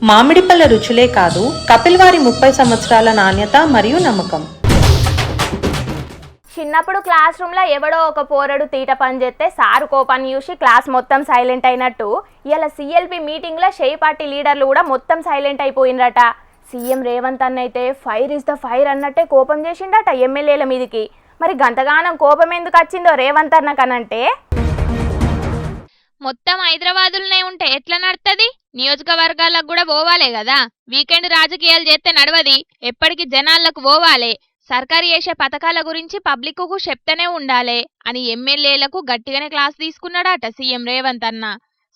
మామిడిపళ్ళ రుచులే కాదు, కపిల్ వారి 30 సంవత్సరాల నాణ్యత మరియు నమ్మకం. చిన్నప్పుడు క్లాస్ రూమ్లో ఎవడో ఒక పోరడు తీట పని చేస్తే సారు కోపాన్ని చూసి క్లాస్ మొత్తం సైలెంట్ అయినట్టు ఇలా సిఎల్పి మీటింగ్లో షేయి పార్టీ లీడర్లు కూడా మొత్తం సైలెంట్ అయిపోయినరట. సీఎం రేవంత్ అన్న అయితే ఫైర్ ఇస్ ద ఫైర్ అన్నట్టే కోపం చేసిండట ఎమ్మెల్యేల మీదకి. మరి గంతగానం కోపం ఎందుకు వచ్చిందో రేవంత్ అన్న కనంటే, మొత్తం హైదరాబాదులోనే ఉంటే ఎట్లా నడుతుంది? నియోజకవర్గాలకు కూడా పోవాలే కదా. వీకెండ్ రాజకీయాలు చేస్తే నడవది, ఎప్పటికీ జనాలకు పోవాలే. సర్కారు చేసే పథకాల గురించి పబ్లిక్కు చెప్తూనే ఉండాలే అని ఎమ్మెల్యేలకు గట్టిగానే క్లాస్ తీసుకున్నాడట సీఎం రేవంత్ అన్న.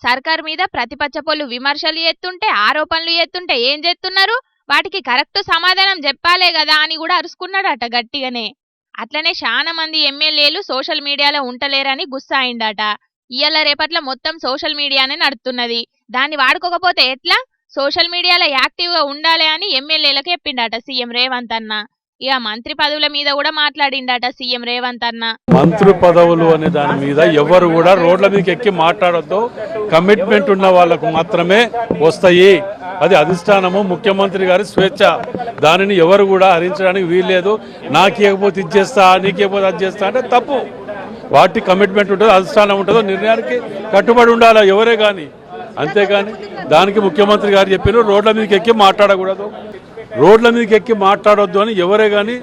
సర్కారు మీద ప్రతిపక్ష పొల్లు విమర్శలు చేస్తుంటే, ఆరోపణలు చేస్తుంటే ఏం చేస్తున్నారు, వాటికి కరెక్ట్ సమాధానం చెప్పాలే కదా అని కూడా అరుచుకున్నాడట గట్టిగానే. అట్లనే చాలా మంది ఎమ్మెల్యేలు సోషల్ మీడియాలో ఉంటలేరని గుస్సా అయిందట. ఇయ్యాల రేపట్ల మొత్తం సోషల్ మీడియానే నడుస్తున్నది, దాన్ని వాడుకోకపోతే ఎట్లా? సోషల్ మీడియాలో యాక్టివ్గా ఉండాలి అని ఎమ్మెల్యేలకు చెప్పిండట సీఎం రేవంత్ అన్న. ఇక మంత్రి పదవుల మీద కూడా మాట్లాడిండట సీఎం రేవంత్ అన్న. మంత్రి పదవులు అనే దాని మీద ఎవరు కూడా రోడ్ల మీదకి ఎక్కి మాట్లాడొద్దు, కమిట్మెంట్ ఉన్న వాళ్లకు మాత్రమే వస్తాయి. అది అధిష్టానము, ముఖ్యమంత్రి గారి స్వేచ్ఛ. దానిని ఎవరు కూడా హరించడానికి వీల్లేదు. నాకేకపోతే ఇది చేస్తా, నీకేకపోతే అది చేస్తా అంటే తప్పు. వాటి కమిట్మెంట్ ఉంటుందో, అధిష్టానం ఉంటుందో నిర్ణయానికి కట్టుబడి ఉండాలి ఎవరే కానీ. అంతేగాని దానికి ముఖ్యమంత్రి గారు చెప్పారు రోడ్ల మీదకి ఎక్కి మాట్లాడకూడదు, రోడ్ల మీదకి ఎక్కి మాట్లాడొద్దు అని. ఎవరే కానీ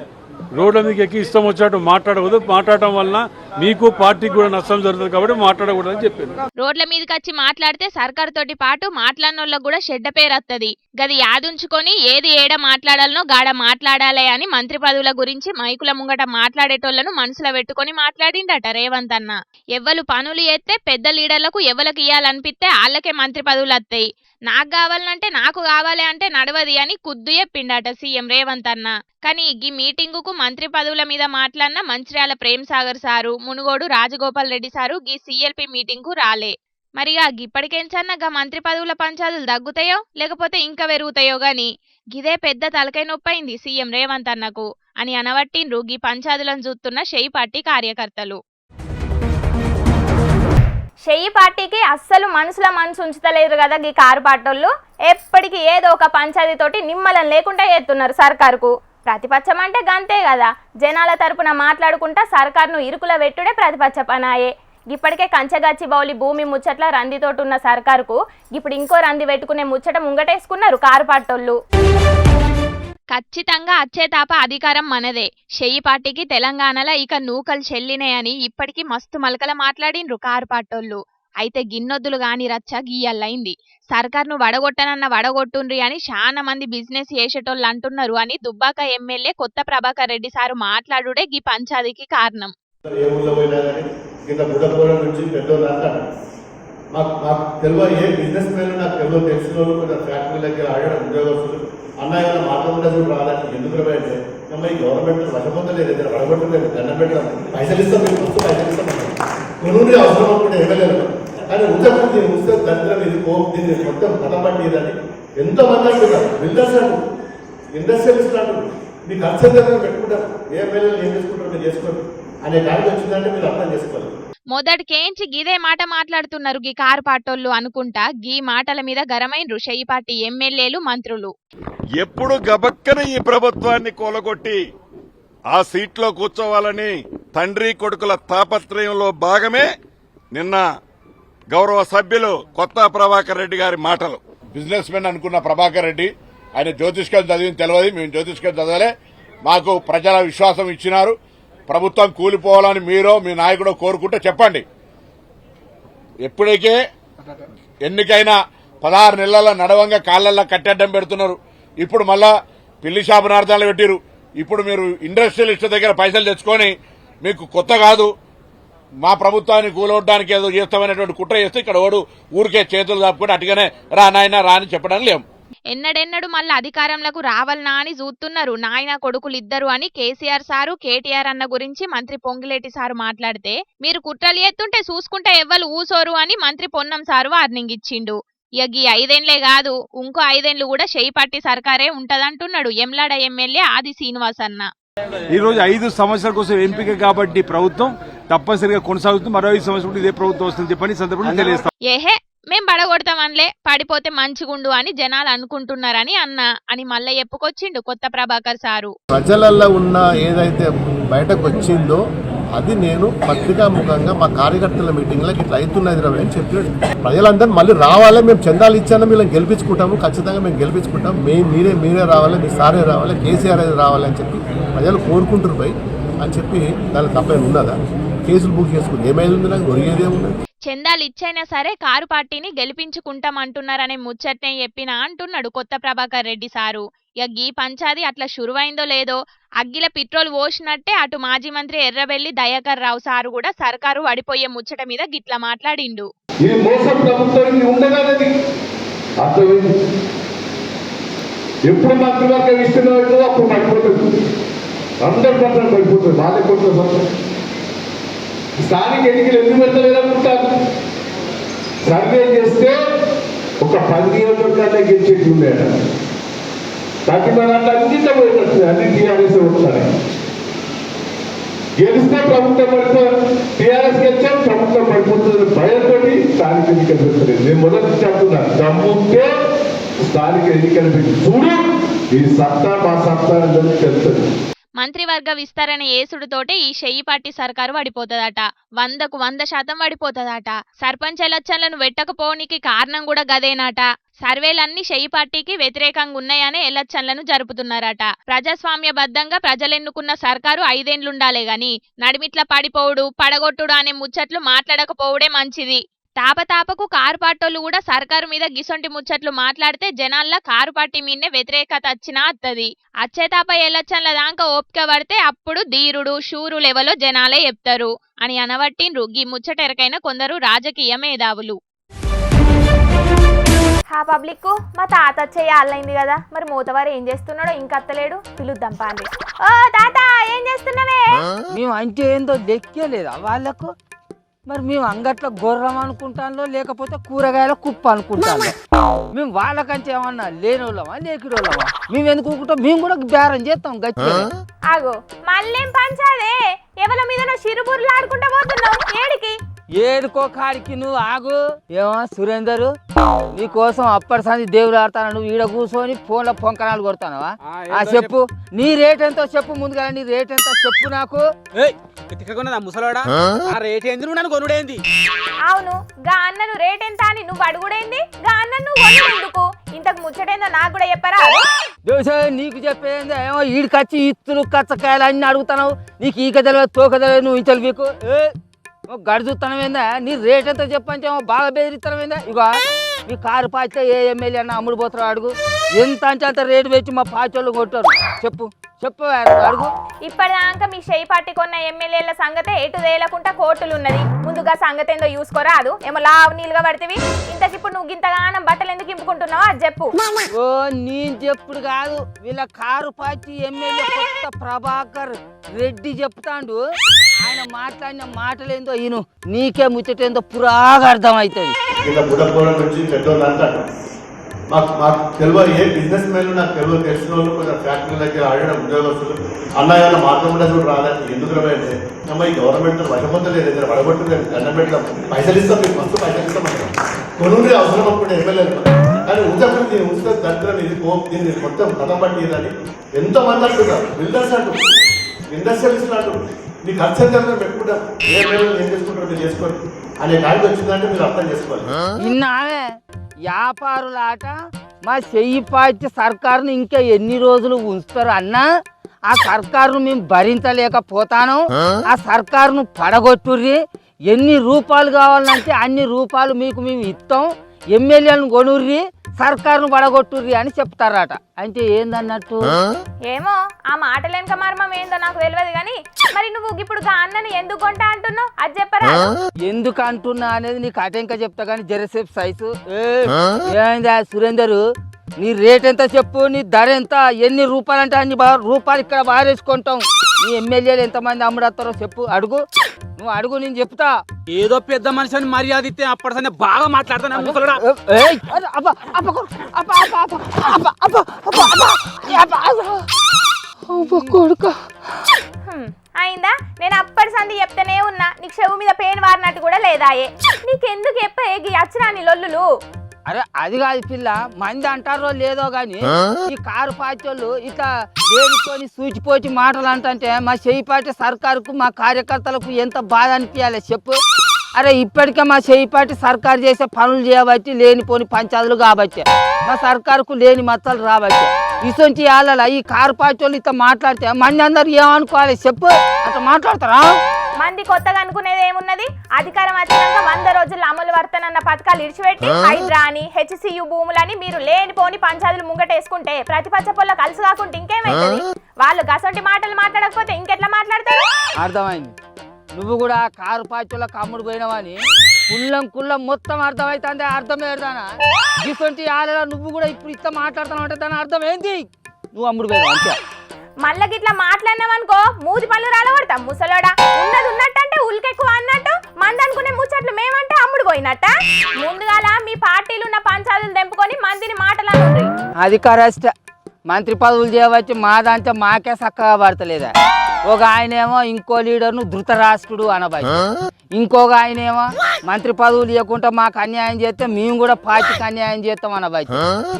రోడ్ల మీదకి ఎక్కి ఇష్టం వచ్చినట్టు మాట్లాడకూడదు. మాట్లాడటం వలన మీకు పార్టీకి కూడా నష్టం జరుగుతుంది కాబట్టి మాట్లాడకూడదు అని చెప్పారు. రోడ్ల మీదకి వచ్చి మాట్లాడితే సర్కారు తోటి పాటు మాట్లాడిన వాళ్ళకు కూడా చెడ్డ పేరు వస్తుంది. గది యాదుంచుకొని ఏది ఏడ మాట్లాడాలనో గాడ మాట్లాడాలే అని మంత్రి పదవుల గురించి మైకుల ముంగట మాట్లాడేటోళ్లను మనసులో పెట్టుకొని మాట్లాడిండట రేవంత్ అన్న. ఎవ్వరు పనులు చేస్తే పెద్ద లీడర్లకు ఎవరికి ఇయ్యాలనిపిస్తే వాళ్ళకే మంత్రి పదవులు వస్తాయి. నాకు కావాలంటే నాకు కావాలి అంటే నడవది అని కుద్దు చెప్పిండట సీఎం రేవంత్ అన్న. కానీ ఈ మీటింగుకు మంత్రి పదవుల మీద మాట్లాడిన మంచిర్యాల ప్రేమ్ సాగర్ సారు, మునుగోడు రాజగోపాల్ రెడ్డి సారు గీ సిఎల్పి మీటింగ్ కు రాలే. మరిగా ఇప్పటికేంచన్నా మంత్రి పదవుల పంచాదులు తగ్గుతాయో లేకపోతే ఇంకా పెరుగుతాయో గాని గిదే పెద్ద తలకై నొప్పైంది సీఎం రేవంత్ అన్నకు అని అనవట్టిండ్రు గీ పంచాదులను చూస్తున్న షేయి పార్టీ కార్యకర్తలు. షేయి పార్టీకి అస్సలు మనసులో మనసు ఉంచుతలేరు కదా ఈ కారు పార్టోళ్ళు. ఎప్పటికీ ఏదో ఒక పంచాయతీతోటి నిమ్మలం లేకుండా చేస్తున్నారు సర్కారుకు. ప్రతిపక్షం అంటే గంతే కదా, జనాల తరపున మాట్లాడుకుంటా సర్కారును ఇరుకుల వెట్టుడే ప్రతిపక్ష పనాయే. ఇప్పటికే కంచెగచ్చి బౌలి భూమి ముచ్చట్ల రందితోటి ఉన్న సర్కారుకు ఇప్పుడు ఇంకో రంది పెట్టుకునే ముచ్చట ముంగటేసుకున్నారు కారు పార్టోళ్ళు. ఖచ్చితంగా అచ్చేతాప అధికారం మనదే. షేయి పార్టీకి తెలంగాణలో ఇక నూకలు చెల్లినే అని ఇప్పటికీ మస్తు మలకల మాట్లాడిండ్రు కారు పార్టోళ్ళు. అయితే గిన్నొద్దులు గాని రచ్చ గీయల్లైంది. సర్కార్ను వడగొట్టనన్న వడగొట్టుండ్రి అని చాలా మంది బిజినెస్ చేసేటోళ్ళు అంటున్నారు అని దుబ్బాక ఎమ్మెల్యే కొత్త ప్రభాకర్ రెడ్డి సారు మాట్లాడుడే గీ పంచాదికి కారణం. అన్న మాట్లాడుతూ రాదని ఎందుకు అంటే ఈ గవర్నమెంట్ వశపొందలేదు, వడగొట్టలేదు, దండం పెట్టాం, పైసలు ఇస్తాం, మీకు వస్తూ పైసలు ఇస్తాం కొనుండి అవసరం అనుకుంటే ఇవ్వలేదు. కానీ ఉంచకుండా ఉంచితే దరిద్రం ఇది కోపం దీన్ని మొత్తం కథపట్టేదని ఎంతోమంది అంటున్నారు. బిల్డర్స్ అంటారు, ఇండస్ట్రియలిస్ట్ అంటారు, మీకు ఖర్చు దగ్గర పెట్టుకుంటారు, ఏ పిల్లలు ఏం చేసుకుంటారు మీరు చేసుకోండి అనే కాడికి వచ్చిందంటే మీరు అర్థం చేసుకోవాలి. మొదటికేంచి గీదే మాట మాట్లాడుతున్నారు గీ కారు పార్టోళ్ళు అనుకుంటా. గీ మాటల మీద గరమైండ్రు షేయి పార్టీ ఎమ్మెల్యేలు, మంత్రులు. ఎప్పుడు గబక్కన ఈ ప్రభుత్వాన్ని కూలగొట్టి ఆ సీట్లో కూర్చోవాలని తండ్రి కొడుకుల తాపత్రయంలో భాగమే నిన్న గౌరవ సభ్యులు కొత్త ప్రభాకర్ రెడ్డి గారి మాటలు. బిజినెస్ మెన్ అనుకున్న ప్రభాకర్ రెడ్డి ఆయన జ్యోతిష్కం చదివింది తెలియదు, మేము జ్యోతిష్కం చదవలే. మాకు ప్రజల విశ్వాసం ఇచ్చినారు. ప్రభుత్వం కూలిపోవాలని మీరో మీ నాయకుడో కోరుకుంటే చెప్పండి. ఎప్పటికే ఎన్నికైనా 16 నెలల నడవంగా కాళ్లల్లో కట్టెడ్డం పెడుతున్నారు. ఇప్పుడు మళ్ళా పిల్లి శాపనార్థాలు పెట్టిరు. ఇప్పుడు మీరు ఇండస్ట్రియలిస్ట్ దగ్గర పైసలు తెచ్చుకొని మీకు కొత్త కాదు, మా ప్రభుత్వాన్ని కూలవడానికి ఏదో చేస్తామనేటువంటి కుట్ర చేస్తే ఇక్కడ ఓడు ఊరికే చేతులు దాపుకొని అటుగానే రా నాయన రా అని చెప్పడం లేము. ఎన్నడెన్నడు మళ్ళీ అధికారంలోకి రావాలనా అని చూస్తున్నారు నాయన కొడుకులు ఇద్దరు అని కేసీఆర్ సారు, కేటీఆర్ అన్న గురించి మంత్రి పొంగిలేటి సారు మాట్లాడితే, మీరు కుట్రలు ఎత్తుంటే చూసుకుంటే ఎవ్వరు ఊసోరు అని మంత్రి పొన్నం సారు వార్నింగ్ ఇచ్చిండు. ఇక ఈ 5 ఏళ్లే కాదు, ఇంకో 5 ఏళ్లు కూడా షేయి పార్టీ సర్కారే ఉంటదంటున్నాడు ఎమ్లాడ ఎమ్మెల్యే ఆది శ్రీనివాస్ అన్న. ఈ రోజు 5 సంవత్సరాల కోసం ఎంపిక కాబట్టి ప్రభుత్వం తప్పనిసరిగా కొనసాగుతుంది. మరో 5 సంవత్సరాలు ఇదే ప్రభుత్వం వస్తుంది చెప్పని సందర్భంగా తెలియజేస్తాం. ఏహే మేం పడగొడతామనిలే, పడిపోతే మంచిగుండు అని జనాలు అనుకుంటున్నారని అన్నా అని మళ్ళీ చెప్పుకొచ్చిండు కొత్త ప్రభాకర్ సారు. ప్రజలలో ఉన్న ఏదైతే బయటకు వచ్చిందో అది నేను పత్రికా ముఖంగా మా కార్యకర్తల మీటింగ్లకు ఇట్లా అవుతున్నది రా అని చెప్పాడు. ప్రజలందరూ మళ్ళీ రావాలి, మేము చందాలు ఇచ్చాను, మేము గెలిపించుకుంటాము, ఖచ్చితంగా మేము గెలిపించుకుంటాం, మీరే రావాలి, మీ సారే రావాలి, కేసీఆర్ రావాలి అని చెప్పి ప్రజలు కోరుకుంటారు భయ్ అని చెప్పి దానికి తప్పేం ఉన్నదా? కేసులు బుక్ చేసుకుంది ఏమైంది, నాకు ఒరిగేదే ఉన్నది. చందాలు ఇచ్చైనా సరే కారు పార్టీని గెలిపించుకుంటామంటున్నారనే ముచ్చట్నే చెప్పినా అంటున్నాడు కొత్త ప్రభాకర్ రెడ్డి సారు. ఇక గీ పంచాది అట్లా షురువైందో లేదో అగ్గిల పెట్రోల్ పోసినట్టే అటు మాజీ మంత్రి ఎర్రబెల్లి దయాకర్ రావు సారు కూడా సర్కారు పడిపోయే ముచ్చట మీద గిట్లా మాట్లాడిండు. ఇది మోసం ప్రభుత్వం ఉండగానే అర్థమైంది. ఎప్పుడు మంత్రివర్గం ఇస్తున్నదో అప్పుడు పడిపోతుంది, 100% పడిపోతుంది. వాళ్ళే కొట్టు స్థానిక ఎన్నికలు ఎందుకు పెట్టలేదనుకుంటారు? సర్వే చేస్తే ఒక 10 నియోజకవర్గాలే గెలిచేట్లు ఉన్నాయట. ప్రతి మనాన్ని అన్నింటిలో పోయినట్టు అన్ని టీఆర్ఎస్ వస్తాయి. గెలిస్తే ప్రభుత్వం పడిపోతుంది, టీఆర్ఎస్ గెలిచాం ప్రభుత్వం పడిపోతుంది భయంతో స్థానిక ఎన్నికలు పెట్టలేదు. నేను మొదటి చెప్తున్నాను, దమ్ముంటే స్థానిక ఎన్నికలు పెట్టి చూడు, ఈ సత్తా మా సత్తా అని తెలుస్తుంది. మంత్రివర్గ విస్తరణ ఏసుడుతోటే ఈ షెయ్యి పార్టీ సర్కారు పడిపోతుందట. 100కు 100% పడిపోతుందట. సర్పంచ్ ఎలక్షన్లను పెట్టకపోనికి కారణం కూడా గదేనాట. సర్వేలన్నీ షెయ్యి పార్టీకి వ్యతిరేకంగా ఉన్నాయనే ఎలక్షన్లను జరుపుతున్నారట. ప్రజాస్వామ్యబద్ధంగా ప్రజలెన్నుకున్న సర్కారు 5 ఏళ్లుండాలే గాని నడిమిట్ల పడిపోవుడు, పడగొట్టుడు అనే ముచ్చట్లు మాట్లాడకపోవడే మంచిది. తాపతాపకు కారు పార్టీలు కూడా సర్కారు మీద గిసొంటి ముచ్చట్లు మాట్లాడితే జనాల్లో కారు పార్టీ మీదనే వ్యతిరేకత వచ్చినా అత్తది. అచ్చేతాప ఎలక్షన్ల దాకా ఓపిక పడితే అప్పుడు ధీరుడు షూరు లెవెల్లో జనాలే చెప్తారు అని అనవట్టిండ్రు గీ ముచ్చట ఎరకైన కొందరు రాజకీయ మేధావులు. హా పబ్లిక్ మా తాత వచ్చే అల్లైంది కదా, మరి మూతవారు ఏం చేస్తున్నాడో ఇంకా అత్తలేడు, పిలుద్దాం పాండి. ఓ తాత ఏం చేస్తున్నావే? మేము అంటే ఏందో లెక్కేలేదా వాళ్ళకు? మరి మేము అంగట్లో గొర్రం అనుకుంటాలో లేకపోతే కూరగాయల కుప్ప అనుకుంటాను. మేము వాళ్ళకంటే ఏమన్నా లేనోళ్ళమా లేకిడోళ్ళమా? మేము ఎందుకు ఊకుంటాం? మేము కూడా బేరం చేస్తాం గట్టి. ఆగో మళ్ళేం పంచాదే, ఎవరి మీద చిరుబుర్లు ఆడుకుంటా పోతున్నావు ఏడికి? ఏడుకో కాడికి నువ్వు ఆగు. ఏమో సురేందర్, నీ కోసం అప్పటి సంది దేవుడు ఆడతాను, నువ్వు ఈడ కూర్చొని ఫోన్లో పొంకనాలు కొడతానవా? చెప్పు, నీ రేట్ ఎంతో చెప్పు ముందుగా, నీ రేట్ ఎంతో చెప్పు నాకు. ముసలాడా రేట్ ఏంది, నువ్వు నన్ను కొనుడేంది? అవును, గా అన్నను రేట్ ఎంత అని నువ్వు అడుగుడేంది, గా అన్న నువ్వు కొనుడెందుకు? ఇంతకు ముచ్చటేందో నాకు కూడా చెప్పరా? నీకు చెప్పేంది ఏమో ఈడికొచ్చి ఇత్తులు కచ్చకాయలు అన్ని అడుగుతావు. నీకు ఈక తెలియదు తోక తెలియదు, నువ్వు ఇంతలు మీకు గడుచుతానమేందా? నీ రేట్ ఎంత చెప్పంచేమో బాగా బెదిరిస్తానమేందా? ఇగో ఈ కారు పాచితే ఏ ఎమ్మెల్యే అన్న అమ్ముడు పోతారు అడుగు. ఎంత అంటే అంత రేటు పెట్టి మా పాచోళ్ళు కొట్టారు. చెప్పు చెప్పు అడుగు. ఇప్పటిదాకా మీ షెయ్యి పార్టీ కొన్న ఎమ్మెల్యేల సంగతే ఎటు తేలకుండా కోర్టులు ఉన్నది. ముందుగా సంగతి ఏందో చూసుకోరాదు, ఏమో లావు నీళ్ళుగా పడితేవి. ఇంతకిప్పుడు నువ్వు ఇంతగానం బట్టలు ఎందుకు ఇంపుకుంటున్నావో అది చెప్పు. ఓ నేను చెప్పుడు కాదు, వీళ్ళ కారు పార్టీ ఎమ్మెల్యే కొత్త ప్రభాకర్ రెడ్డి చెప్తాండు. ఆయన మాట్లాడిన మాటలేందో ఈయన నీకే ముచ్చటేందో పురాగా అర్థం అవుతుంది. ఇలా బుడపోవడం నుంచి పెద్దోళ్ళు అంటారు, మాకు తెలియదు ఏ బిజినెస్ మెన్లు నాకు తెలియదు, తెలిసిన వాళ్ళు కొంచెం ఫ్యాక్టరీ దగ్గర ఆడడం ఉద్యోగస్తులు అన్నయ్య మాత్రం కూడా చూడు రాదంటే ఎందుకు రాయంటే అమ్మ ఈ గవర్నమెంట్ వడగొట్టలేదు, ఏదైనా వడగొట్టలేదు, దండం పెట్టడం పైసలు ఇస్తాం, మీకు మస్తు పైసలు ఇస్తాం కొనుండి అవసరం అప్పుడు ఎమ్మెల్యేలు. కానీ ఉద్యోగం దీన్ని ఉంచుతే దరిద్రం ఇది దీన్ని మొత్తం కథం పట్టిదని ఎంతోమంది అంటున్నారు. బిల్డర్స్ అంటారు, ఇండస్ట్రియలిస్టులు అంటారు, నీ ఖర్చు ఎంత పెట్టుకుంటాం, ఏ మేలు ఏం చేసుకుంటారో మీరు చేసుకోండి అనే కాడికి వచ్చిందంటే మీరు అర్థం చేసుకోవాలి. ఇన్నావే వ్యాపారులాట మా చెయ్యి పార్టీ సర్కారును ఇంకా ఎన్ని రోజులు ఉంచుతారు అన్నా? ఆ సర్కారును మేము భరించలేకపోతాను. ఆ సర్కారును పడగొట్టుర్రి. ఎన్ని రూపాయలు కావాలంటే అన్ని రూపాయలు మీకు మేము ఇస్తాం. ఎమ్మెల్యేలను కొనుర్రి, సర్కారును పడగొట్టుర్రి అని చెప్తారట. అంటే ఏందన్నట్టు? ఏమో ఆ మాటలేనక మర్మం ఏందో నాకు తెలియదు కానీ మరి నువ్వు ఇప్పుడు అన్నని ఎందుకు కొంటా అంటున్నావు అది చెప్పరా? ఎందుకు అంటున్నా అనేది నీకు అటెంక చెప్తా కానీ జరసేపు సైజు. ఏమైందా సురేందర్, నీ రేట్ ఎంత చెప్పు, నీ ధర ఎంత, ఎన్ని రూపాయలు అంటే అన్ని రూపాయలు ఇక్కడ బారేసుకుంటాం. నీ ఎమ్మెల్యేలు ఎంతమంది అమ్ముడతారో చెప్పు, అడుగు, నువ్వు అడుగు, నేను చెప్తా. ఏదో పెద్ద మనిషి అని మర్యాద ఇస్తే అప్పటిసనే బాగా మాట్లాడతాను. అర్థమైందా? నేను అప్పటి సంది చెప్తేనే ఉన్నా, నీకు చెవు మీద పెయిన్ వారినట్టు కూడా లేదాయే. నీకెందుకు చెప్పి అచ్చరాని లొల్లులు? అరే అది కాదు పిల్ల, మంది అంటారో లేదో గాని ఈ కారు పార్టీలు ఇట్లా దేనితోని సూచిపోచి మాటలు అంటే మా చేయిపాటి సర్కారుకు మా కార్యకర్తలకు ఎంత బాధ అనిపించాలి చెప్పు. అరే ఇప్పటికే మా చేయిపాటి సర్కారు చేసే పనులు చేయబట్టి, లేనిపోని పంచాదులు కాబట్టి, మా సర్కారుకు లేని మచ్చలు రాబట్టి, ఇసొంటి వాళ్ళ ఈ కారు పార్టీలు ఇట్లా మాట్లాడితే మంది అందరు ఏమనుకోవాలి చెప్పు? అట్లా మాట్లాడతారా? మంది కొత్తగా అనుకునేది ఏమున్నది? అధికారం వచ్చినాక 100 రోజుల్లో అమలు వర్తనన్న పథకాలు ఇడిచిపెట్టి హైడ్రా అని, హెచ్సియు భూములని మీరు లేనిపోని పంచాదులు ముంగటేసుకుంటే ప్రతిపక్ష పొల్ల కలిసి కాకుండా ఇంకేమైతుంది? వాళ్ళు గసంటి మాటలు మాట్లాడకపోతే ఇంకెట్లా మాట్లాడతారు? అర్థమైంది. నువ్వు కూడా కారు పార్టీలో కమ్ముడు పోయినావని కుల్లం మొత్తం అర్థమవుతుంది. అర్థం పెడతానా? ఇటువంటి ఆలలో నువ్వు కూడా ఇప్పుడు ఇట్లా మాట్లాడుతున్నావు అంటే దాని అర్థం ఏంటి? నువ్వు అమ్ముడు పోయినావు అంతే. మళ్ళీ గిట్లా మాట్లాడినావనుకో మూతి పళ్ళు రాలగొడతాం ముసలోడా. ఉన్నది ఉన్నట్టంటే ఉల్కెక్కువ అన్నట్టు, మంది అనుకునే ముచ్చట్లు మేమంటే అమ్ముడు పోయినట్ట. ముందుగాల మీ పార్టీలు ఉన్న పంచాదులు తెంపుకొని మందిని మాటలు. అది కరెస్ట్. మంత్రి పదవులు చేయవచ్చు, మాదంటే మాకే చక్కగా పడతలేదా? ఒక ఆయనేమో ఇంకో లీడర్ను ధృతరాష్ట్రుడు అనబాయి, ఇంకొక ఆయనేమో మంత్రి పదవులు ఇవ్వకుండా మాకు అన్యాయం చేస్తే మేము కూడా పార్టీకి అన్యాయం చేస్తాం అనబాయి,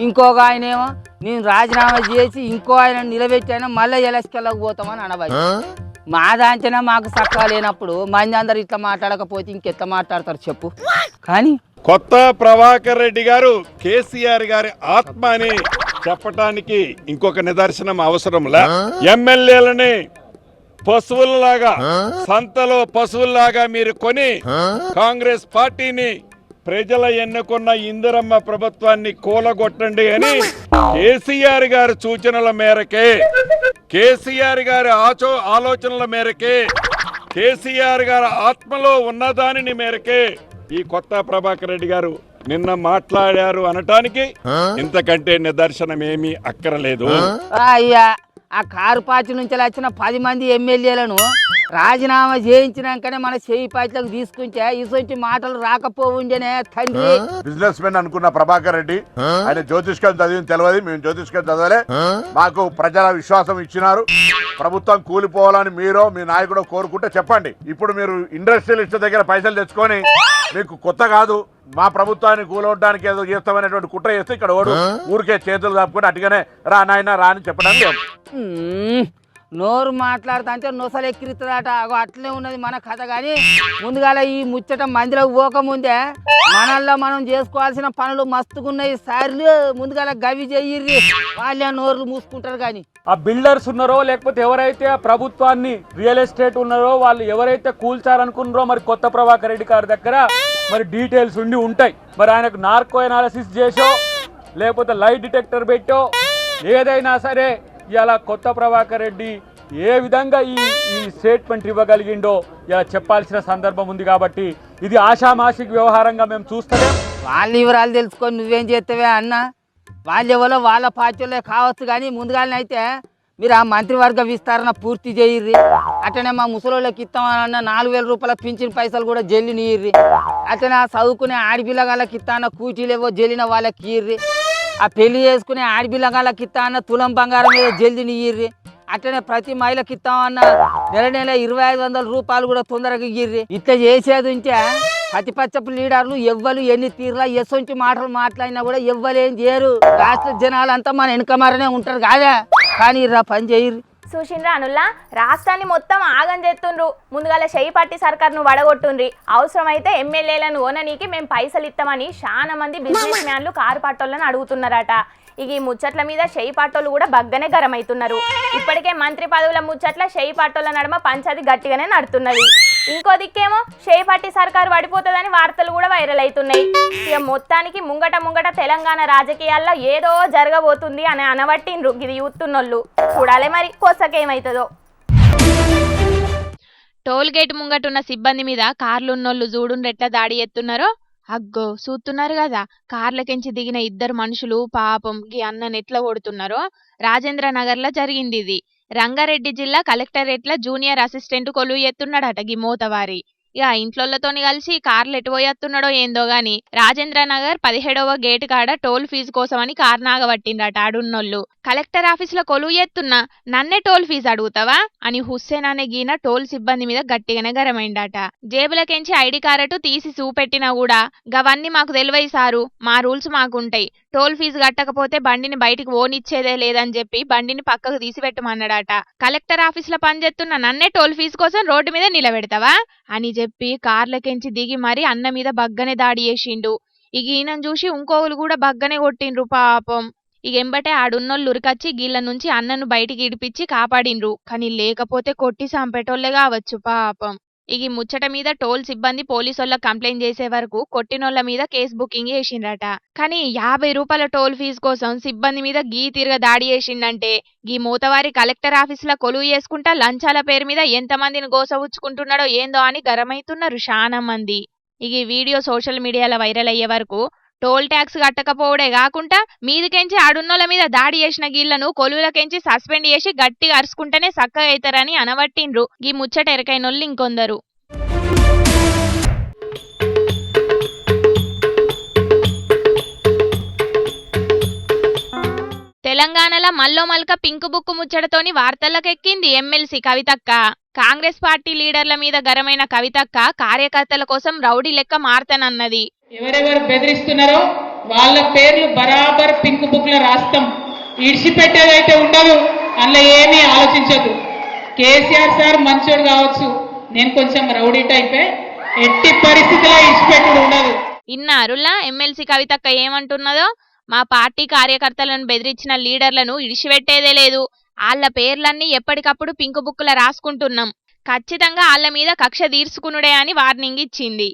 ఇంకొక ఆయనేమో నేను రాజీనామా చేసి ఇంకో ఆయన నిలబెట్టాను మళ్ళీ ఎలక్కెళ్ళకు పోతామని అనబాయి. మాదంటేనే మాకు చక్కగా లేనప్పుడు మంది అందరు ఇట్లా మాట్లాడకపోతే ఇంకెట్లా మాట్లాడతారు చెప్పు? కానీ కొత్త ప్రభాకర్ రెడ్డి గారు కేసీఆర్ గారి ఆత్మ అని చెప్పటానికి ఇంకొక నిదర్శనం అవసరంలా. ఎమ్మెల్యేలని పశువుల్లాగా, సంతలో పశువుల్లాగా మీరు కొని కాంగ్రెస్ పార్టీని, ప్రజల ఎన్నుకున్న ఇందిరమ్మ ప్రభుత్వాన్ని కూలగొట్టండి అని కేసీఆర్ గారి సూచనల మేరకే, కేసీఆర్ గారి ఆలోచనల మేరకే, కేసీఆర్ గారి ఆత్మలో ఉన్నదానిని మేరకే ఈ కొత్త ప్రభాకర్ రెడ్డి గారు నిన్న మాట్లాడారు అనటానికి ఇంతకంటే నిదర్శనం ఏమీ అక్కరలేదు. అయ్యా, ఆ కారు పార్టీ నుంచి వచ్చిన 10 మంది ఎమ్మెల్యేలను రాజీనామా చేయించినాకనే మన చేయి పార్టీలకు తీసుకుంటే ఇటువంటి మాటలు రాకపోవుండేనే తండ్రి. బిజినెస్ మెన్ అనుకున్న ప్రభాకర్ రెడ్డి ఆయన జ్యోతిష్కం చదివింది తెలియదు, మేము జ్యోతిష్కం చదవలే. మాకు ప్రజల విశ్వాసం ఇచ్చినారు. ప్రభుత్వం కూలిపోవాలని మీరు మీ నాయకుడు కోరుకుంటే చెప్పండి. ఇప్పుడు మీరు ఇండస్ట్రియలిస్ట్ దగ్గర పైసలు తెచ్చుకొని మీకు కొత్త కాదు, మా ప్రభుత్వాన్ని కూలవడానికి ఏదో చేస్తామనేటువంటి కుట్ర చేస్తే ఇక్కడ ఓడు ఊరికే చేతులు దాపుకొని అటుగానే రా నాయన రా అని చెప్పడానికి నోరు మాట్లాడుతా అంటే నొసలు ఎక్కిరిస్తుందట. అట్లనే ఉన్నది మన కథ. కానీ ముందుగాల ఈ ముచ్చట మందిలోకి పోకముందే మనల్లో మనం చేసుకోవాల్సిన పనులు మస్తుకున్నాయి. సార్లు ముందుగాల గవి చెయ్యి, వాళ్ళే నోర్లు మూసుకుంటారు. కానీ ఆ బిల్డర్స్ ఉన్నారో లేకపోతే ఎవరైతే ఆ ప్రభుత్వాన్ని రియల్ ఎస్టేట్ ఉన్నారో వాళ్ళు ఎవరైతే కూల్చారనుకున్నారో మరి కొత్త ప్రభాకర్ రెడ్డి గారి దగ్గర మరి డీటెయిల్స్ ఉండి ఉంటాయి. మరి ఆయనకు నార్కో అనాలిసిస్ చేసో లేకపోతే లైట్ డిటెక్టర్ పెట్టో ఏదైనా సరే ఇలా కొత్త ప్రభాకర్ రెడ్డి ఏ విధంగా ఈ స్టేట్మెంట్ ఇవ్వగలిగిండో ఇలా చెప్పాల్సిన సందర్భం ఉంది. కాబట్టి ఇది ఆషామాషిక వ్యవహారంగా మేము చూస్తలేం. వాళ్ళ వివరాలు తెలుసుకొని నువ్వేం చేస్తావే అన్న? వాళ్ళు ఎవరో వాళ్ళ పార్టీలే కావచ్చు. కానీ ముందుగానే మీరు ఆ మంత్రివర్గ విస్తరణ పూర్తి చేయర్రి. అట్లనే మా ముసలోళ్ళకి ఇస్తామన్న 4000 రూపాయల పింఛన్ పైసలు కూడా జల్లి నీర్రి. అట్లనే ఆ చదువుకునే ఆడపిల్లగాళ్ళకి ఇస్తాన్న కూచీలేవో జల్లిన వాళ్ళకి ఇయ్యర్రి. ఆ పెళ్లి చేసుకునే ఆడపిల్లగాళ్ళకి ఇస్తామన్న తులం బంగారం మీద జల్ది నీర్రి. అట్లనే ప్రతి మహిళకి ఇస్తామన్న నెల 2500 రూపాయలు కూడా తొందరగా ఇయ్యర్రి. ఇట్లా చేసేది ఉంటే ప్రతిపక్షపు లీడర్లు ఎవ్వరు ఎన్ని తీరులా ఎసొంటి మాటలు మాట్లాడినా కూడా ఎవ్వరేం చేయరు. రాష్ట్ర జనాలంతా మన వెనుకమారనే ఉంటారు కాదా? కానీ రా పని చేయరు. చూసిండ్రా అనుల్లా, రాష్ట్రాన్ని మొత్తం ఆగం చేస్తుండ్రు. ముందుగాల చేయి పట్టి సర్కార్ను వడగొట్టుండ్రి. అవసరమైతే ఎమ్మెల్యేలను ఓననీకి మేము పైసలు ఇస్తామని చాలా మంది బిజినెస్ మ్యాన్లు కారు పట్టోళ్ళని అడుగుతున్నారట. ఇక ఈ ముచ్చట్ల మీద చేయి పాటోళ్ళు కూడా బగ్గనే గరమవుతున్నారు. ఇప్పటికే మంత్రి పదవుల ముచ్చట్ల చేయి పాటోళ్ళ నడుమ పంచాది గట్టిగానే నడుతున్నది. ఇంకో దిక్కేమో చేయి పట్టి సర్కారు పడిపోతుందని వార్తలు కూడా వైరల్ అవుతున్నాయి. ఇక మొత్తానికి ముంగట తెలంగాణ రాజకీయాల్లో ఏదో జరగబోతుంది అని అనబట్టిండ్రు ఇది యూత్తున్నోళ్ళు. చూడాలి మరి కొసకేమైతుందో. టోల్ గేట్ ముంగటున్న సిబ్బంది మీద కార్లున్నోళ్ళు చూడుండ్రెట్లా దాడి ఎత్తున్నారో. అగ్గో చూస్తున్నారు కదా, కార్లకెంచి దిగిన 2 మనుషులు పాపం గీ అన్నని ఎట్లా కొడుతున్నారో. రాజేంద్ర నగర్ లో జరిగింది ఇది. రంగారెడ్డి జిల్లా కలెక్టరేట్ ల జూనియర్ అసిస్టెంట్ కొలువు ఎత్తున్నాడట గీ మోతవారి. ఇక ఇంట్లోతోని కలిసి కార్లు ఎటు పోయేస్తున్నాడో ఏందో గాని రాజేంద్ర నగర్ 17వ గేటు కాడ టోల్ ఫీజు కోసమని కార్ నాగబట్టిండ్రట ఆడున్నోళ్ళు. కలెక్టర్ ఆఫీసులో కొలువు ఎత్తున్నా నన్నే టోల్ ఫీజు అడుగుతావా అని హుస్సేన్ అనే గీన టోల్ సిబ్బంది మీద గట్టిగానే గరమైండట. జేబులకెంచి ఐడి కార్డు తీసి చూపెట్టినా కూడా గవన్నీ మాకు తెలివై సారు, మా రూల్స్ మాకుంటాయి, టోల్ ఫీజు కట్టకపోతే బండిని బయటికి ఓనిచ్చేదే లేదని చెప్పి బండిని పక్కకు తీసి పెట్టమన్నాడట. కలెక్టర్ ఆఫీసులో పనిచేస్తున్న నన్నే టోల్ ఫీజు కోసం రోడ్డు మీద నిలబెడతావా అని చెప్పి కార్లకెంచి దిగి మరి అన్న మీద బగ్గనే దాడి చేసిండు. ఇక ఈయనను చూసి ఇంకోవులు కూడా బగ్గనే కొట్టిండ్రు పాపం. ఇక ఎంబటే ఆడున్నోళ్ళు ఉరికచ్చి గీళ్ళ నుంచి అన్నను బయటికి ఇడిపించి కాపాడిండ్రు. కానీ లేకపోతే కొట్టి సంపేటోళ్లే కావచ్చు పాపం. ఇక ఈ ముచ్చట మీద టోల్ సిబ్బంది పోలీసోళ్ళకి కంప్లైంట్ చేసే వరకు కొట్టినోళ్ల మీద కేసు బుకింగ్ చేసిండ్రట. కానీ 50 రూపాయల టోల్ ఫీజు కోసం సిబ్బంది మీద గీ తిరగ దాడి చేసిండంటే గీ మూతవారి కలెక్టర్ ఆఫీసులో కొలువు చేసుకుంటా లంచాల పేరు మీద ఎంతమందిని గోసవుచ్చుకుంటున్నాడో ఏందో అని గరమైతున్నారు చాలా మంది. ఇక ఈ వీడియో సోషల్ మీడియాలో వైరల్ అయ్యే వరకు టోల్ ట్యాక్స్ కట్టకపోవడే కాకుండా మీదికెంచి ఆడున్నోళ్ళ మీద దాడి చేసిన గీళ్లను కొలువులకెంచి సస్పెండ్ చేసి గట్టిగా అరుచుకుంటేనే సక్కగా అవుతారని అనబట్టిండ్రు గీ ముచ్చట ఎరకైనోళ్ళు ఇంకొందరు. తెలంగాణలో మల్లో మల్క పింక్ బుక్ ముచ్చటతోని వార్తల్లోకెక్కింది ఎమ్మెల్సీ కవితక్క. కాంగ్రెస్ పార్టీ లీడర్ల మీద గరమైన కవితక్క కార్యకర్తల కోసం రౌడీ లెక్క మారతానన్నది. ఎవరెవరు బెదిరిస్తున్నారో వాళ్ళ పేర్లు బరాబర్ పింక్ బుక్ లో రాస్తాం, ఇడిచిపెట్టేదైతే ఉండదు, అందులో ఏమీ ఆలోచించదు. కేసీఆర్ సార్ మంచోడు కావచ్చు, నేను కొంచెం రౌడీ టైపే, ఎట్టి పరిస్థితిలో ఇడిచిపెట్టుడు ఉండదు. ఇన్నారులా ఎమ్మెల్సీ కవితక్క ఏమంటున్నదో, మా పార్టీ కార్యకర్తలను బెదిరించిన లీడర్లను ఇడిచిపెట్టేదే లేదు, వాళ్ళ పేర్లన్నీ ఎప్పటికప్పుడు పింక్ బుక్ల రాసుకుంటున్నాం, ఖచ్చితంగా వాళ్ళ మీద కక్ష తీర్చుకునుడే అని వార్నింగ్ ఇచ్చింది.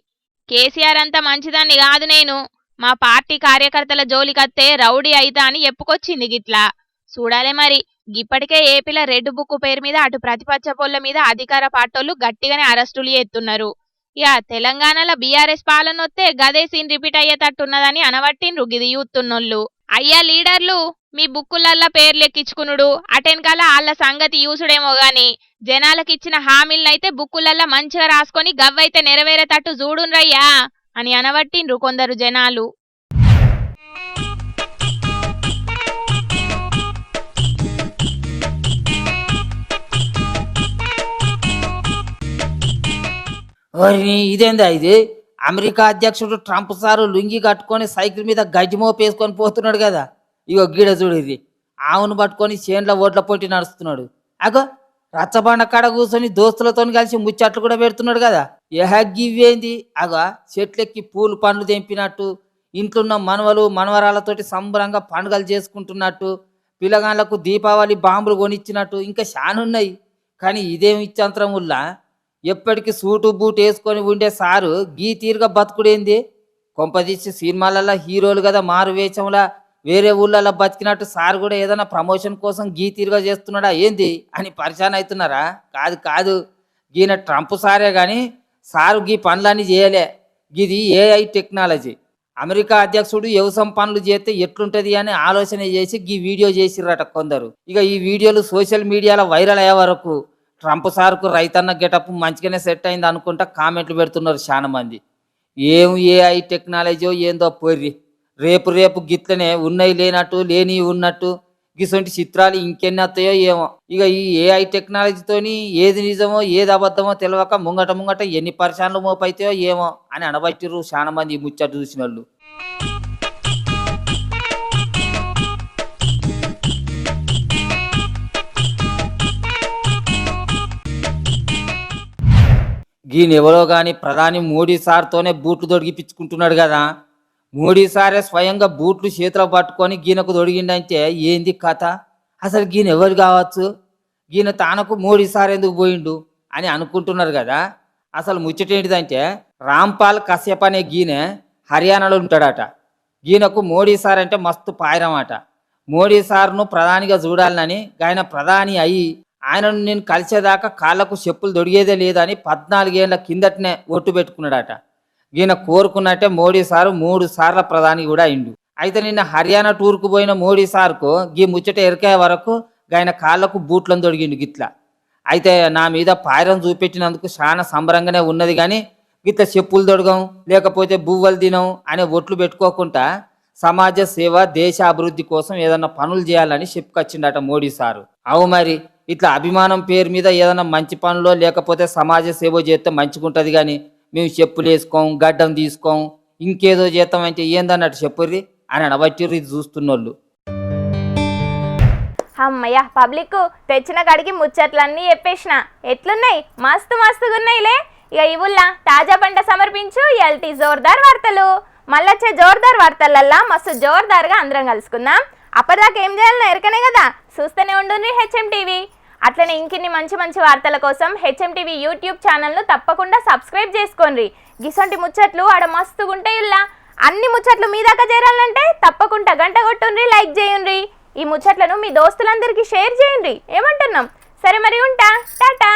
కేసీఆర్ అంతా మంచిదాన్ని కాదు, నేను మా పార్టీ కార్యకర్తల జోలికత్తే రౌడీ అయితా అని చెప్పుకొచ్చింది గిట్లా. చూడాలే మరి. ఇప్పటికే ఏపీలో రెడ్ బుక్ పేరు మీద అటు ప్రతిపక్ష పొల్ల మీద అధికార పార్టీలు గట్టిగానే అరెస్టులు చేస్తున్నారు. ఇక తెలంగాణలో బీఆర్ఎస్ పాలన వస్తే గదే సీన్ రిపీట్ అయ్యేటట్టున్నదని అనబట్టిండ్రు గిది యూత్తున్నోళ్ళు. అయ్యా లీడర్లు, మీ బుక్కులల్లా పేర్లు ఎక్కించుకునుడు అటెన్కాల వాళ్ళ సంగతి యూసుడేమో గాని జనాలకిచ్చిన హామీలనైతే బుక్కులల్లా మంచిగా రాసుకొని గవ్వైతే నెరవేరేటట్టు చూడుండ్రయ్యా అని అనబట్టిండ్రు కొందరు జనాలు. ఇదేందా ఇది? అమెరికా అధ్యక్షుడు ట్రంప్ సారు లుంగి కట్టుకొని సైకిల్ మీద గడ్డి మోపేసుకొని పోతున్నాడు కదా. ఇగో గీడ చూడు, ఇది ఆవును పట్టుకొని చేన్ల ఓట్ల పోటీ నడుస్తున్నాడు. అగో రచ్చబండ కాడ కూర్చొని దోస్తులతో కలిసి ముచ్చట్లు కూడా పెడుతున్నాడు కదా. ఇవేంది? అగో చెట్లెక్కి పూలు పండ్లు తెంపినట్టు, ఇంట్లున్న మనవలు మనవరాలతోటి సంబరంగా పండుగలు చేసుకుంటున్నట్టు, పిల్లగాళ్లకు దీపావళి బాంబులు కొనిచ్చినట్టు ఇంకా శానున్నాయి. కానీ ఇదేమి ఇచ్చంతరం వల్ల ఎప్పటికీ సూటు బూట్ వేసుకొని ఉండే సారు గీ తీరుగా బతుకుడేంది? కొంపదీసి సినిమాలలో హీరోలు కదా మారు వేషంలా వేరే ఊళ్ళలో బతికినట్టు సార్ కూడా ఏదైనా ప్రమోషన్ కోసం గీ తీరుగా చేస్తున్నాడా ఏంది అని పరిశాన్ అవుతున్నారా? కాదు కాదు, గీన ట్రంప్ సారే కానీ సారు గీ పనులన్నీ చేయలే. గిది ఏఐ టెక్నాలజీ. అమెరికా అధ్యక్షుడు వ్యవసాయం పనులు చేస్తే ఎట్లుంటది అని ఆలోచన చేసి గీ వీడియో చేసిర్రట కొందరు. ఇక ఈ వీడియోలు సోషల్ మీడియాలో వైరల్ అయ్యే వరకు ట్రంప్ సార్కు రైతన్న గెటప్ మంచిగానే సెట్ అయింది అనుకుంటా కామెంట్లు పెడుతున్నారు చాలా మంది. ఏం ఏఐ టెక్నాలజీ ఏందో పోర్రి. రేపు రేపు గిట్లనే ఉన్నాయి లేనట్టు లేని ఉన్నట్టు గిసొంటి చిత్రాలు ఇంకెన్ని వస్తాయో ఏమో. ఇక ఈ ఏఐ టెక్నాలజీతోని ఏది నిజమో ఏది అబద్ధమో తెలియక ముంగట ఎన్ని పరిశానలు మోపైతాయో ఏమో అని అనబట్టిర్రు చాలా మంది ఈ ముచ్చట చూసిన వాళ్ళు. ఈయనెవరో కానీ ప్రధాని మోడీ సార్తోనే బూట్లు తొడిగిపించుకుంటున్నాడు కదా. మోడీ సారే స్వయంగా బూట్లు చేతిలో పట్టుకొని గీనకు తొడిగిండంటే ఏంది కథ? అసలు గీన ఎవరు కావచ్చు? గీన తానకు మోడీ సార్ ఎందుకు పోయిండు అని అనుకుంటున్నారు కదా. అసలు ముచ్చటేంటిదంటే రాంపాల్ కశ్యప్ అనే గీనె హర్యానాలో ఉంటాడట. గీనకు మోడీ సార్ అంటే మస్తు పాయరమాట. మోడీ సార్ను ప్రధానిగా చూడాలని ఆయన ప్రధాని అయ్యి ఆయనను నేను కలిసేదాకా కాళ్లకు చెప్పులు దొడిగేదే లేదని 14 ఏళ్ల కిందటనే ఒట్టు పెట్టుకున్నాడట. ఈయన కోరుకున్నట్టే మోడీ సారు 3 సార్ల ప్రధాని కూడా అయిండు. అయితే నిన్న హర్యానా టూర్కు పోయిన మోడీ సార్కు గీ ముచ్చట ఎరికే వరకు ఆయన కాళ్లకు బూట్లను దొడిగిండు గిట్లా. అయితే నా మీద పాయరం చూపెట్టినందుకు చాలా సంబరంగానే ఉన్నది కానీ గిట్ల చెప్పులు దొడగం లేకపోతే బువ్వలు తినం అనే ఒట్లు పెట్టుకోకుండా సమాజ సేవ దేశ అభివృద్ధి కోసం ఏదన్నా పనులు చేయాలని చెప్పుకొచ్చిండట మోడీ సారు. అవు మరి ఇట్లా అభిమానం పేరు మీద ఏదన్నా మంచి పనులో లేకపోతే సమాజ సేవ చేస్తే మంచిగుంటది కానీ మేము చెప్పులు వేసుకోం గడ్డం తీసుకోం ఇంకేదో చేస్తాం అంటే ఏందన్నట్టు చెప్పుర్రి అని అనబట్టిర్రు ఇది చూస్తున్నోళ్ళు. అమ్మయ్య పబ్లిక్ తెచ్చిన కాడికి ముచ్చట్లన్నీ చెప్పేసిన. ఎట్లున్నాయి? మస్తు మస్తుగా ఉన్నాయిలే. ఇక ఇవుల్లా తాజా పంట సమర్పించు ఎల్టీ జోర్దార్ వార్తలు. మళ్ళొచ్చే జోర్దార్ వార్తలల్లా మస్తు జోర్దార్గా అందరం కలుసుకుందాం. అప్పటిదాకా ఏం చేయాలన్నా ఎరకనే కదా, చూస్తూనే ఉండుండ్రి హెచ్ఎం టీవీ. అట్లనే ఇంకిన్ని మంచి మంచి వార్తల కోసం హెచ్ఎం టీవీ యూట్యూబ్ ఛానల్ను తప్పకుండా సబ్స్క్రైబ్ చేసుకోండి. గిసొంటి ముచ్చట్లు ఆడ మస్తుగుంటాయి. ఇలా అన్ని ముచ్చట్లు మీ దాకా చేరాలంటే తప్పకుండా గంట కొట్టుండ్రి, లైక్ చేయండి. ఈ ముచ్చట్లను మీ దోస్తులందరికీ షేర్ చేయండి. ఏమంటున్నాం? సరే మరి ఉంటా, టాటా.